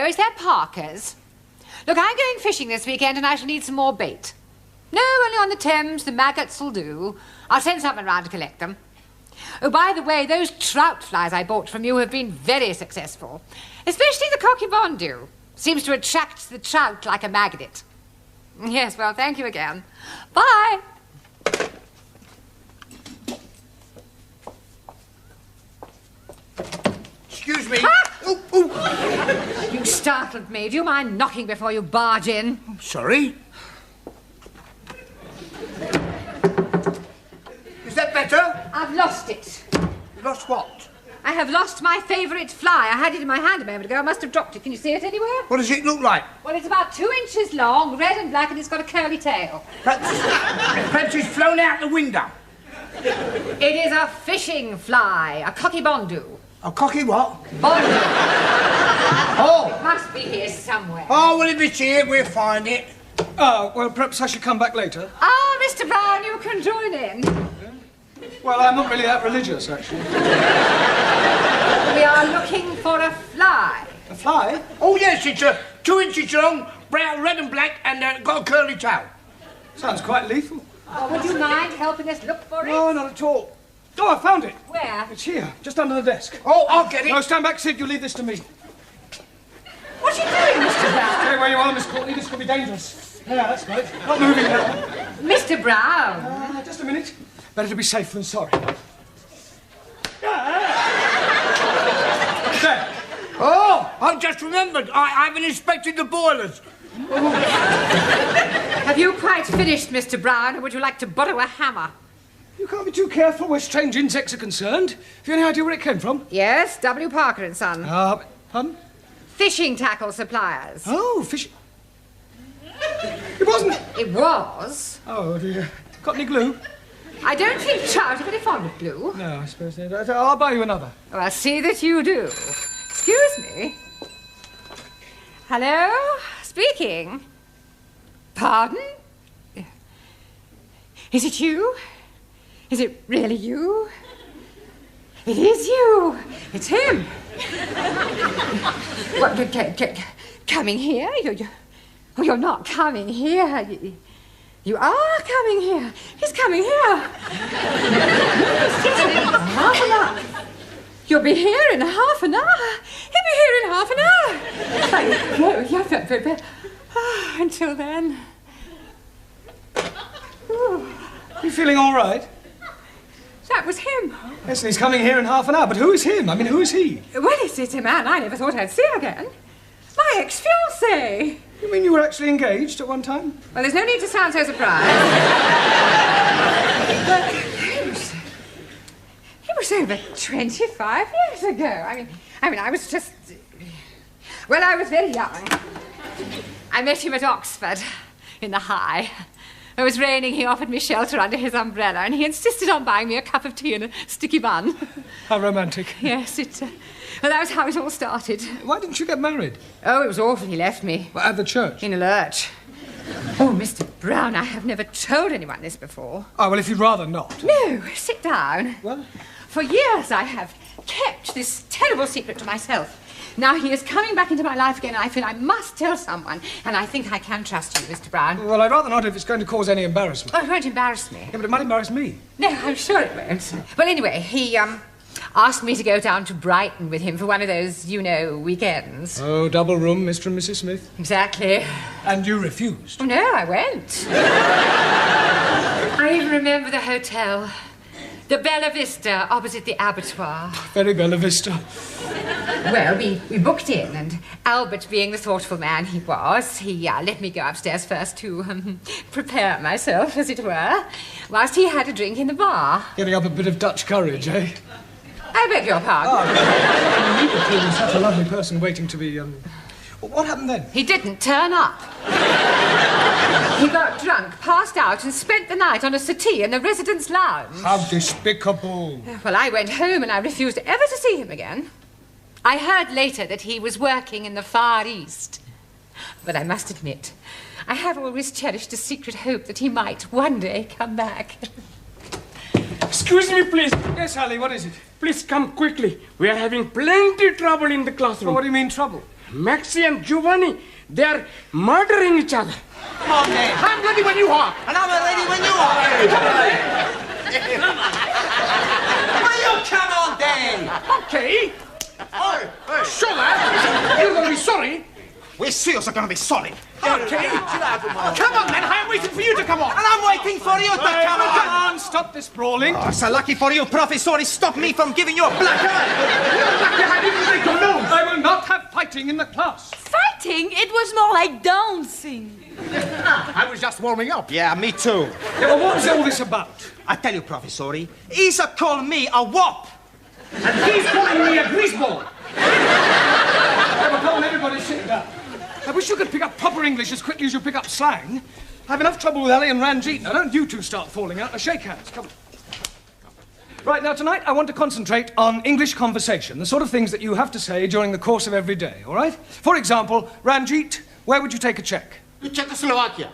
is there Parker's? Look, I'm going fishing this weekend and I shall need some more bait. No, only on the Thames, the maggots will do. I'll send someone round to collect them. Oh, by the way, those trout flies I bought from you have been very successful. Especially the cocky bondu. Seems to attract the trout like a magnet. Yes, well, thank you again. Bye. Excuse me. Ah! Oh, oh. You startled me. Do you mind knocking before you barge in? Sorry. Is that better? I've lost it. You lost what? I have lost my favourite fly. I had it in my hand a moment ago. I must have dropped it. Can you see it anywhere? What does it look like? Well, it's about 2 inches long, red and black, and it's got a curly tail. Perhaps it's flown out the window. It is a fishing fly, a cocky bondu. A cocky what? Bondu. Oh! It must be here somewhere. Oh, well, if it's here, we'll find it. Well, perhaps I should come back later. Ah, Mr. Brown, you can join in. Well, I'm not really that religious, actually. We are looking for a fly. A fly? Oh, yes, it's 2 inches long, brown, red and black, and got a curly tail. Sounds quite lethal. Oh, would you mind helping us look for it? No, not at all. Oh, I found it. Where? It's here, just under the desk. Oh, I'll get it. No, stand back, Sid. You leave this to me. What are you doing, Mr. Brown? Stay where you are, Miss Courtney. This could be dangerous. Yeah, that's right. Not moving now. Mr. Brown. Just a minute. Better to be safe than sorry. There. Oh, I've just remembered. I haven't inspected the boilers. Have you quite finished, Mr. Brown, or would you like to borrow a hammer? You can't be too careful where strange insects are concerned. Have you any idea where it came from? Yes, W. Parker and Son. Pardon? Fishing tackle suppliers. Oh, fishing. It wasn't. It was. Oh, dear. Got any glue? I don't think trout are very fond of glue. No, I suppose they don't. I'll buy you another. Oh, I'll see that you do. Excuse me. Hello? Speaking. Pardon? Is it you? Is it really you? It is you. It's him. What, coming here? You're not coming here. You are coming here. He's coming here. Half an hour. You'll be here in half an hour. He'll be here in half an hour. No, until then. Ooh. You feeling all right? That was him. Yes, and he's coming here in half an hour. But who is him? I mean, who is he? Well, it's a man I never thought I'd see again. My ex-fiancé. You mean you were actually engaged at one time? Well, there's no need to sound so surprised. But it was over 25 years ago. I mean, I was just... Well, I was very young. I met him at Oxford, in the High. It was raining, he offered me shelter under his umbrella, and he insisted on buying me a cup of tea and a sticky bun. How romantic. Yes, well, that was how it all started. Why didn't you get married? Oh, it was awful, he left me. Well, at the church? In a lurch. Oh, Mr. Brown, I have never told anyone this before. Oh, well, if you'd rather not. No, sit down. Well? For years I have kept this terrible secret to myself. Now he is coming back into my life again, and I feel I must tell someone, and I think I can trust you, Mr. Brown. Well, I'd rather not if it's going to cause any embarrassment. Oh, it won't embarrass me. Yeah, but it might embarrass me. No, I'm sure it won't. Well, anyway, he, asked me to go down to Brighton with him for one of those, weekends. Oh, double room, Mr. and Mrs. Smith. Exactly. And you refused? Oh, no, I went. I even remember the hotel. The Bella Vista, opposite the abattoir. Very Bella Vista. Well, we booked in, and Albert, being the thoughtful man he was, he let me go upstairs first to prepare myself, as it were, whilst he had a drink in the bar. Getting up a bit of Dutch courage, eh? I beg your pardon. Oh, you were clearly such a lovely person waiting to be, What happened then? He didn't turn up. He got drunk, passed out, and spent the night on a settee in the residence lounge. How despicable. Well, I went home and I refused ever to see him again. I heard later that he was working in the Far East. But I must admit, I have always cherished a secret hope that he might one day come back. Excuse me, please. Yes, Hallie, what is it? Please come quickly. We are having plenty trouble in the classroom. Well, what do you mean, trouble? Maxie and Giovanni, they are murdering each other. Come on, then. I'm ready when you are. And I'm ready when you are. Will you come on, then? Okay. Oh, Sure, lad. You're going to be sorry. we're seriously going to be sorry. Okay. Come on, then. I'm waiting for you to come on. And I'm waiting for you to come on. Come on, stop this brawling. Oh, so lucky for you, Professor. He stopped me from giving you a black eye. I will not have fighting in the class. Fighting? It was more like dancing. I was just warming up. Yeah, me too. Yeah, well, what's all this about? I tell you, Professor, he's called me a wop. And he's calling me a greaseball. Yeah, but come on, everybody sit down. I wish you could pick up proper English as quickly as you pick up slang. I have enough trouble with Ali and Ranjit. Now, don't you two start falling out. Now, shake hands. Come on. Right, now, tonight, I want to concentrate on English conversation, the sort of things that you have to say during the course of every day, all right? For example, Ranjit, where would you take a check? To Czechoslovakia.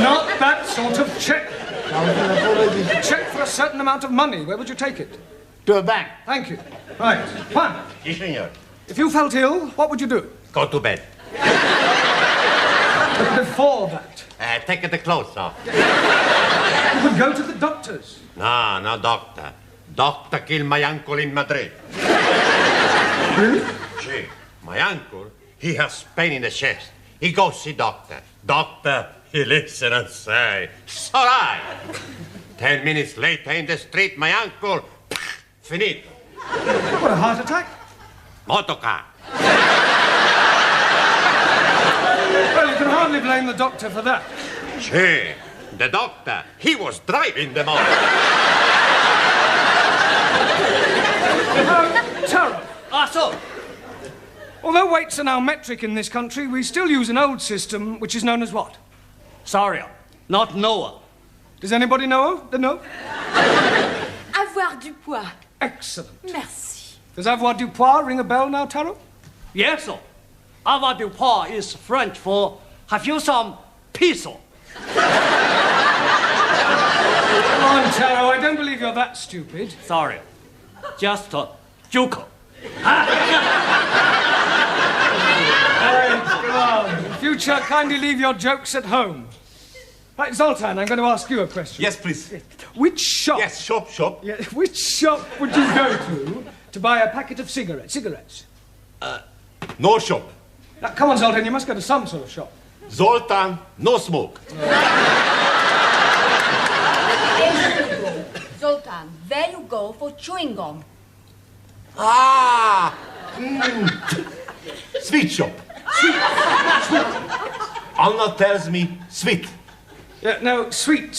Not that sort of check. A check for a certain amount of money. Where would you take it? To a bank. Thank you. Right. One. Yes, senor. If you felt ill, what would you do? Go to bed. But before that, Take the clothes off. you would go to the doctors. No, doctor. Doctor killed my uncle in Madrid. Really? See, my uncle, he has pain in the chest. He goes see doctor. Doctor, he listen and say, it's all right. 10 minutes later in the street, my uncle, finito. What, a heart attack? Motorcar. Well, you can hardly blame the doctor for that. See, the doctor, he was driving the motor. Taro, So, although weights are now metric in this country, we still use an old system which is known as what? sorry, not Noah. Does anybody know? No? Avoir du poids. Excellent. Merci. Does avoir du poids ring a bell now, Taro? Yes, sir. Avoir du poids is French for have you some peso? Come on, Taro, I don't believe you're that stupid. Sorry, just a joke. In future, kindly leave your jokes at home. Right, Zoltan, I'm going to ask you a question. Yes, please. Which shop? Yes, shop. Yeah, which shop would you go to buy a packet of cigarettes? No shop. Now, come on, Zoltan, you must go to some sort of shop. Zoltan, no smoke. Zoltan, there you go for chewing gum. Sweet shop. Sweet. Anna tells me sweet. Yeah, no, sweet.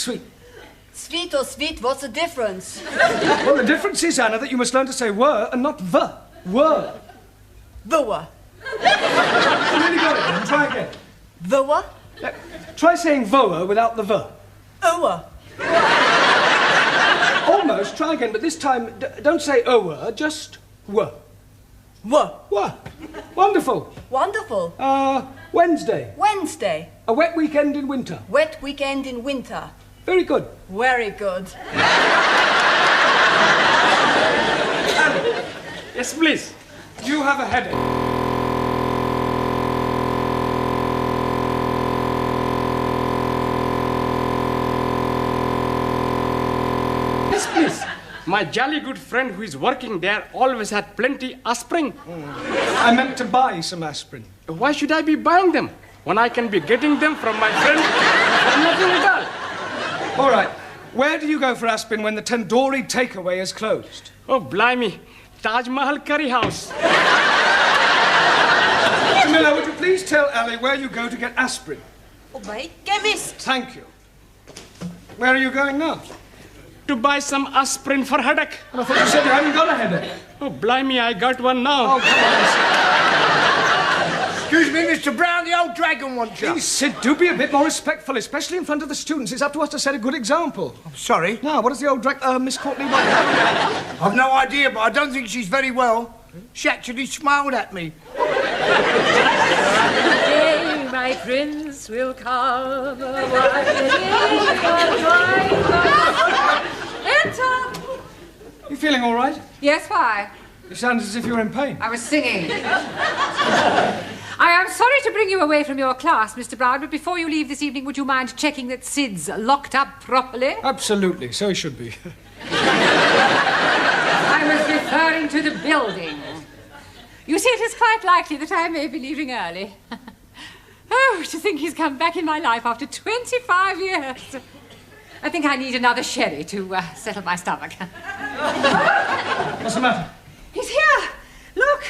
Sweet or sweet, what's the difference? Well, the difference is, Anna, that you must learn to say were and not the. Were. The what? You really got it, then. Try again. The what? Try saying voa without the the. Oa. Almost. Try again, but this time, don't say ower, just were. What? Were. Wonderful. Wonderful. Wednesday. Wednesday. A wet weekend in winter. Wet weekend in winter. Very good. Very good. Yes, please. You have a headache. Yes, please. My jolly good friend who is working there always had plenty aspirin. I meant to buy some aspirin. Why should I be buying them when I can be getting them from my friend for nothing at all? All right. Where do you go for aspirin when the tandoori takeaway is closed? Oh, blimey. Taj Mahal Curry House. Camilla, would you please tell Ali where you go to get aspirin? Oh, by chemist. Thank you. Where are you going now? To buy some aspirin for headache. Well, I thought you said you hadn't got a headache. Oh, blimey, I got one now. Oh, come on. Excuse me, Mr. Brown, the old dragon wants you. Please, Sid, do be a bit more respectful, especially in front of the students. It's up to us to set a good example. Sorry. Now, what does the old Miss Courtney want? I've no idea, but I don't think she's very well. She actually smiled at me. Today my prince will come. Enter. You feeling all right? Yes, why? You sound as if you're in pain. I was singing. I am sorry to bring you away from your class, Mr. Brown, but before you leave this evening, would you mind checking that Sid's locked up properly? Absolutely, so he should be. I was referring to the building. You see, it is quite likely that I may be leaving early. Oh, to think he's come back in my life after 25 years. I think I need another sherry to settle my stomach. What's the matter? He's here. Look.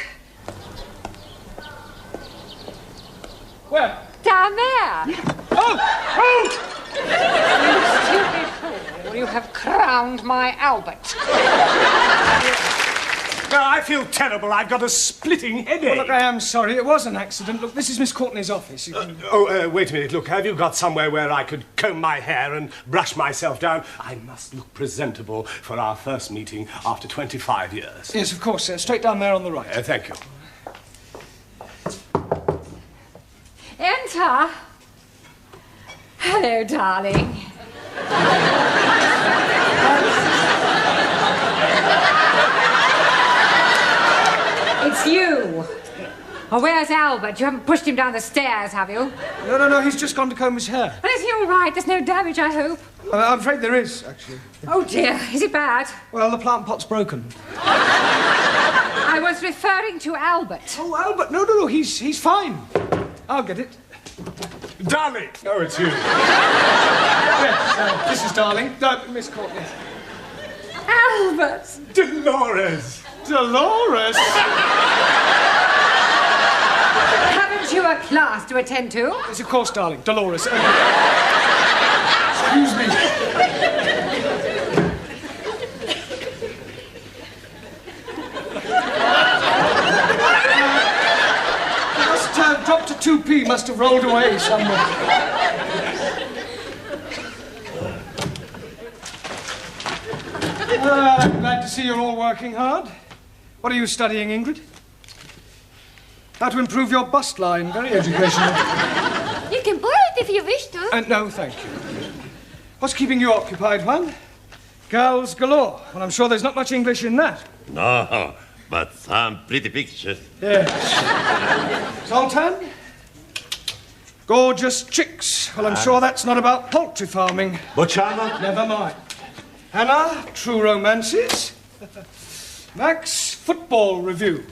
Where? Down there. Oh! You stupid fool. You have crowned my Albert. I feel terrible. I've got a splitting headache. Well, look, I am sorry. It was an accident. Look, this is Miss Courtney's office. Wait a minute. Look, have you got somewhere where I could comb my hair and brush myself down? I must look presentable for our first meeting after 25 years. Yes, of course, sir. Straight down there on the right. Thank you. Enter. Hello, darling. It's you. Oh, where's Albert? You haven't pushed him down the stairs, have you? No. He's just gone to comb his hair. Well, is he all right? There's no damage, I hope. I'm afraid there is, actually. Oh, dear. Is it bad? Well, the plant pot's broken. I was referring to Albert. Oh, Albert. No. He's fine. I'll get it. Darling! Oh, it's you. Yes, this is Darling. Miss Courtney. Albert! Dolores! Dolores? Haven't you a class to attend to? Yes, of course, darling. Dolores. Excuse me. Dr. 2P must have rolled away somewhere. I'm glad to see you're all working hard. What are you studying, Ingrid? How to improve your bust line. Very educational. You can borrow it if you wish to. No, thank you. What's keeping you occupied, Juan? Girls galore. Well, I'm sure there's not much English in that. No, but some pretty pictures. Yes. Zoltan? Gorgeous chicks. Well, I'm sure that's not about poultry farming. Bocciana? Never mind. Hannah, true romances. Max, football review.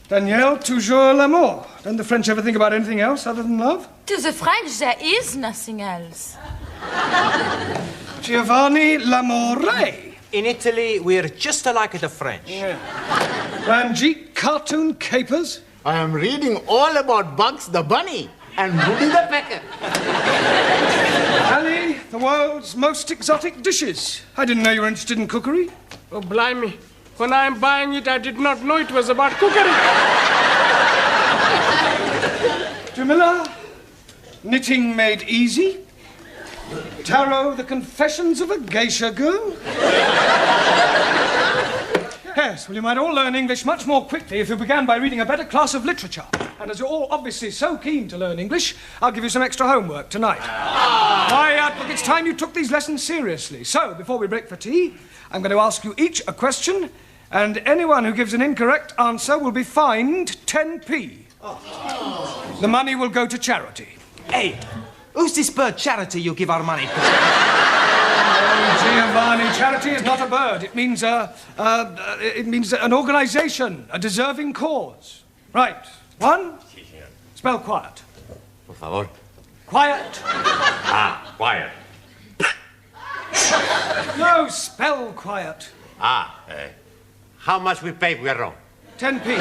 Danielle, toujours l'amour. Don't the French ever think about anything else other than love? To the French, there is nothing else. Giovanni, l'amore. In Italy, we're just alike the French. Yeah. Ranjit, cartoon capers. I am reading all about Bugs the Bunny and Woody the Pecker. Ali, the world's most exotic dishes. I didn't know you were interested in cookery. Oh, blimey. When I'm buying it, I did not know it was about cookery. Jamila, knitting made easy. Tarot, the confessions of a geisha girl. Yes, well, you might all learn English much more quickly if you began by reading a better class of literature. And as you're all obviously so keen to learn English, I'll give you some extra homework tonight. Quiet, look, it's time you took these lessons seriously. So, before we break for tea, I'm going to ask you each a question, and anyone who gives an incorrect answer will be fined 10p. The money will go to charity. Hey, who's this bird charity you give our money to? Giovanni, charity is not a bird. It means an organization, a deserving cause. Right. One. Spell quiet. Por favor. Quiet. Quiet. No, spell quiet. How much we pay, Pierrot? 10p.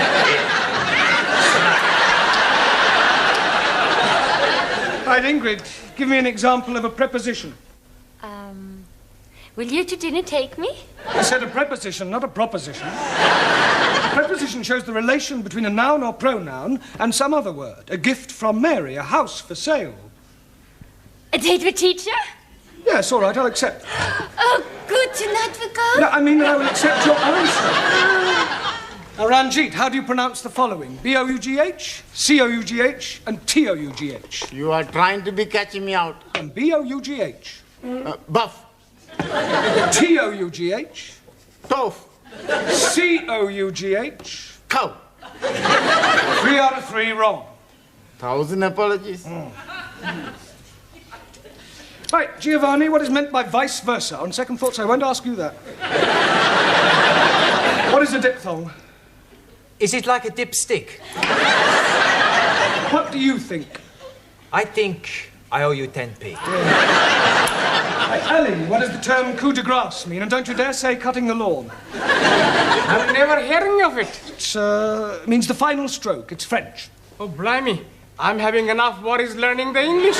Right, Ingrid, give me an example of a preposition. Will you to dinner take me? I said a preposition, not a proposition. A preposition shows the relation between a noun or pronoun and some other word. A gift from Mary, a house for sale. A date with teacher? Yes, all right, I'll accept. Oh, good. Tonight we go? No, I mean, I will accept your answer. Now, Ranjit, how do you pronounce the following? B-O-U-G-H, C-O-U-G-H, and T-O-U-G-H. You are trying to be catching me out. And B-O-U-G-H. Buff. T-O-U-G-H. Tough. C-O-U-G-H. Cow. 3 out of 3 wrong. 1,000 apologies. Right, Giovanni, what is meant by vice versa? On second thoughts, I won't ask you that. What is a diphthong? Is it like a dipstick? What do you think? I think I owe you 10p. Hey, Ali, what does the term coup de grace mean? And don't you dare say cutting the lawn. I'm never hearing of it. It means the final stroke. It's French. Oh, blimey. I'm having enough worries learning the English.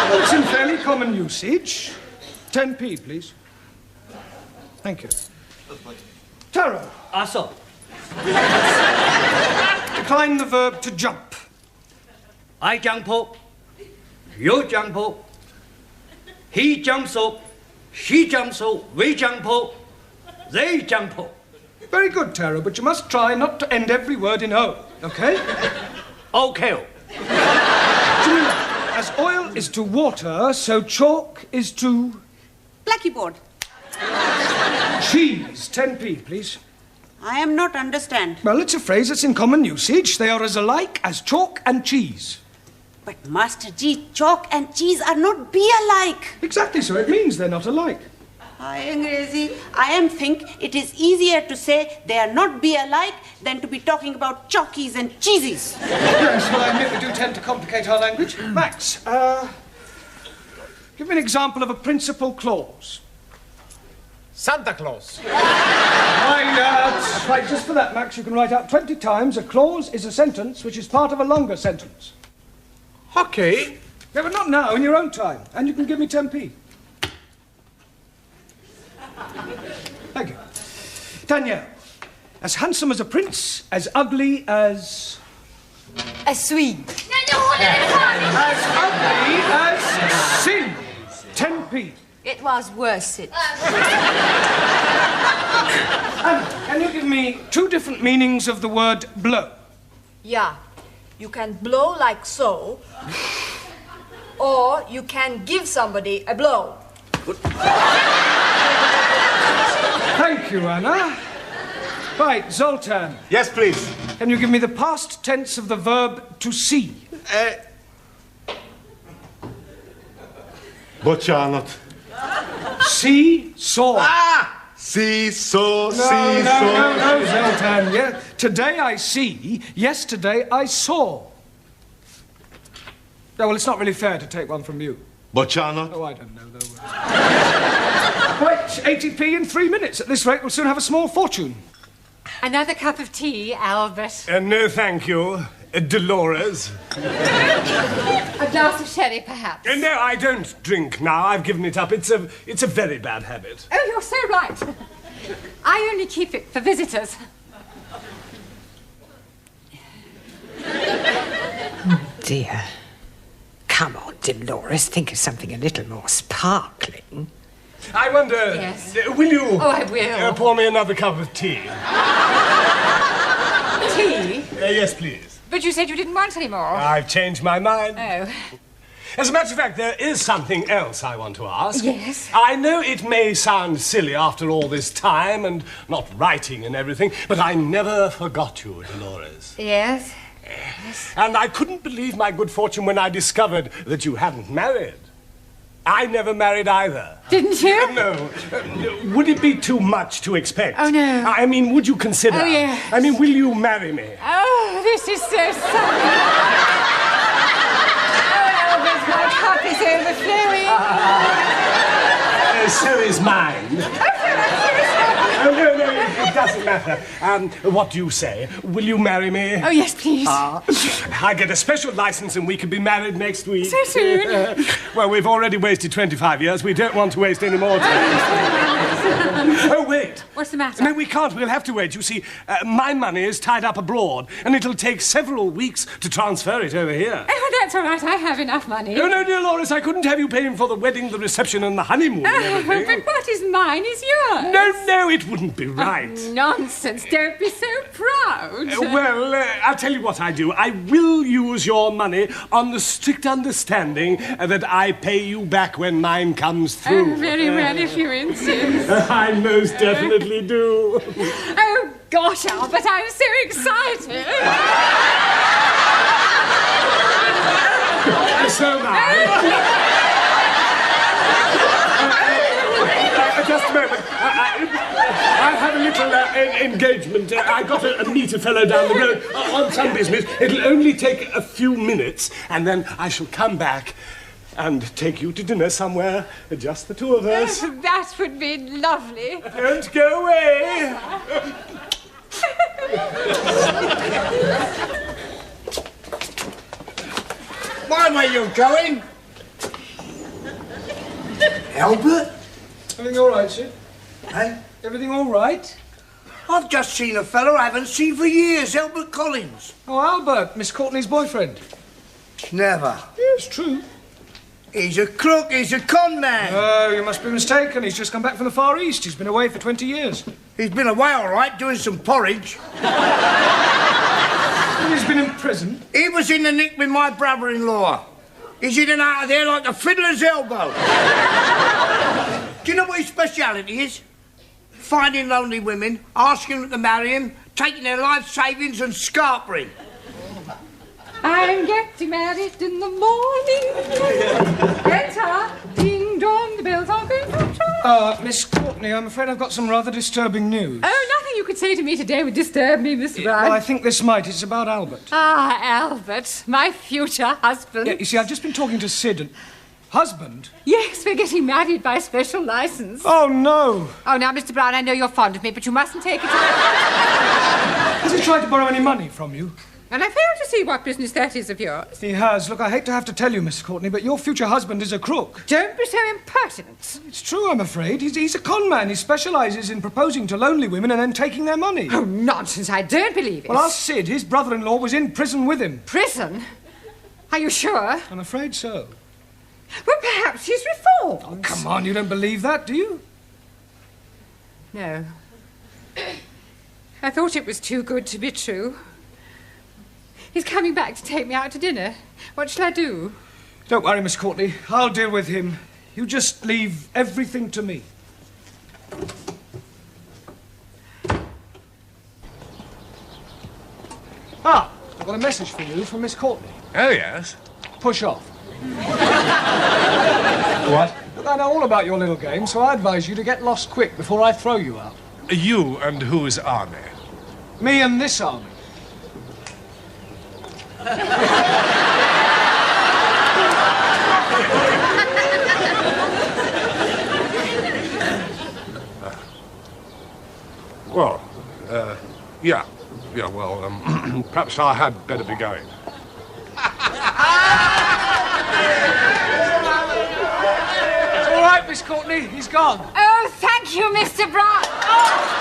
Well, it's in fairly common usage. 10p, please. Thank you. Taro. Aso. Decline the verb to jump. I jump up. You jump up. He jumps up. She jumps up. We jump up. They jump up. Very good, Taro, but you must try not to end every word in O, okay? Okay. Jamila, as oil is to water, so chalk is to... Blackie board. Cheese. 10p, please. I am not understand. Well, it's a phrase that's in common usage. They are as alike as chalk and cheese. But Master G, chalk and cheese are not be alike. Exactly so. It means they're not alike. Hi, Angrezi. I am think it is easier to say they are not be alike than to be talking about chalkies and cheesies. Yes, well, I admit we do tend to complicate our language. Max, give me an example of a principal clause. Santa Claus. Right, just for that, Max, you can write out 20 times a clause is a sentence which is part of a longer sentence. Okay. Yeah, but not now, in your own time. And you can give me 10p. Thank you. Danielle, as handsome as a prince, as ugly as... A Swede. As ugly as sin. 10p. It was worth it. Anna, can you give me 2 different meanings of the word blow? Yeah. You can blow like so, or you can give somebody a blow. Thank you, Anna. Right, Zoltan. Yes, please. Can you give me the past tense of the verb to see? Boccianot. See, saw. Ah! See, so, No, Zoltan. Yeah. Today I see, yesterday I saw. No, well, it's not really fair to take one from you. Boccianot. Oh, I don't know, though. Right, 80p in 3 minutes. At this rate, we'll soon have a small fortune. Another cup of tea, Albert. No, thank you, Dolores. A glass of sherry, perhaps. No, I don't drink now. I've given it up. It's a very bad habit. Oh, you're so right. I only keep it for visitors. Dear. Come on, Dolores, think of something a little more sparkling. I wonder... Yes. Will you... Oh, I will. Pour me another cup of tea? Tea? Yes, please. But you said you didn't want any more. I've changed my mind. Oh. As a matter of fact, there is something else I want to ask. Yes? I know it may sound silly after all this time and not writing and everything, but I never forgot you, Dolores. Yes? And I couldn't believe my good fortune when I discovered that you hadn't married. I never married either. Didn't you? No. Would it be too much to expect? Oh, no. I mean, would you consider? Oh, yes. I mean, will you marry me? Oh, this is so sunny. Oh, Albert, my cup is overflowing. So is mine. Oh, no, it doesn't matter. What do you say? Will you marry me? Oh, yes, please. I get a special license and we can be married next week. So soon? Well, we've already wasted 25 years. We don't want to waste any more time. Oh, wait. What's the matter? No, we can't. We'll have to wait. You see, my money is tied up abroad, and it'll take several weeks to transfer it over here. Oh, that's all right. I have enough money. No, no, dear Loris, I couldn't have you paying for the wedding, the reception, and the honeymoon and everything. But what is mine is yours. No, it wouldn't be right. Nonsense. Don't be so proud. I'll tell you what I do. I will use your money on the strict understanding that I pay you back when mine comes through. Oh, very well, if you insist. I most definitely do. Oh, gosh, Albert, I'm so excited. So am I. Just a moment. I have a little engagement. I got to meet a fellow down the road on some business. It'll only take a few minutes, and then I shall come back and take you to dinner somewhere, just the two of us. That would be lovely. Don't go away. Why were you going? Albert? Everything all right, Sid? Hey? Everything all right? I've just seen a fellow I haven't seen for years, Albert Collins. Oh, Albert, Miss Courtney's boyfriend. Never. Yes, true. He's a crook, he's a con man. Oh, you must be mistaken. He's just come back from the Far East. He's been away for 20 years. He's been away all right, doing some porridge. He's been in prison. He was in the nick with my brother-in-law. He's in and out of there like a fiddler's elbow. Do you know what his speciality is? Finding lonely women, asking them to marry him, taking their life savings and scarpering. I'm getting married in the morning. Enter. Ding dong, the bells are going to chime. Miss Courtney, I'm afraid I've got some rather disturbing news. Oh, nothing you could say to me today would disturb me, Mr. Brown. Well, I think this might. It's about Albert. Ah, Albert, my future husband. Yeah, you see, I've just been talking to Sid and... Husband? Yes, we're getting married by special license. Oh, no. Oh, now, Mr. Brown, I know you're fond of me, but you mustn't take it... Has he tried to borrow any money from you? And I fail to see what business that is of yours. He has. Look, I hate to have to tell you, Miss Courtney, but your future husband is a crook. Don't be so impertinent. It's true, I'm afraid. He's a con man. He specialises in proposing to lonely women and then taking their money. Oh, nonsense. I don't believe it. Well, ask Sid. His brother-in-law was in prison with him. Prison? Are you sure? I'm afraid so. Well, perhaps he's reformed. Oh, come on. You don't believe that, do you? No. I thought it was too good to be true. He's coming back to take me out to dinner. What shall I do? Don't worry, Miss Courtney. I'll deal with him. You just leave everything to me. Ah, I've got a message for you from Miss Courtney. Oh, yes? Push off. What? Look, I know all about your little game, so I advise you to get lost quick before I throw you out. You and whose army? Me and this army. Well, yeah, well, perhaps I had better be going. It's all right, Miss Courtney. He's gone. Oh, thank you, Mr. Brown. Oh.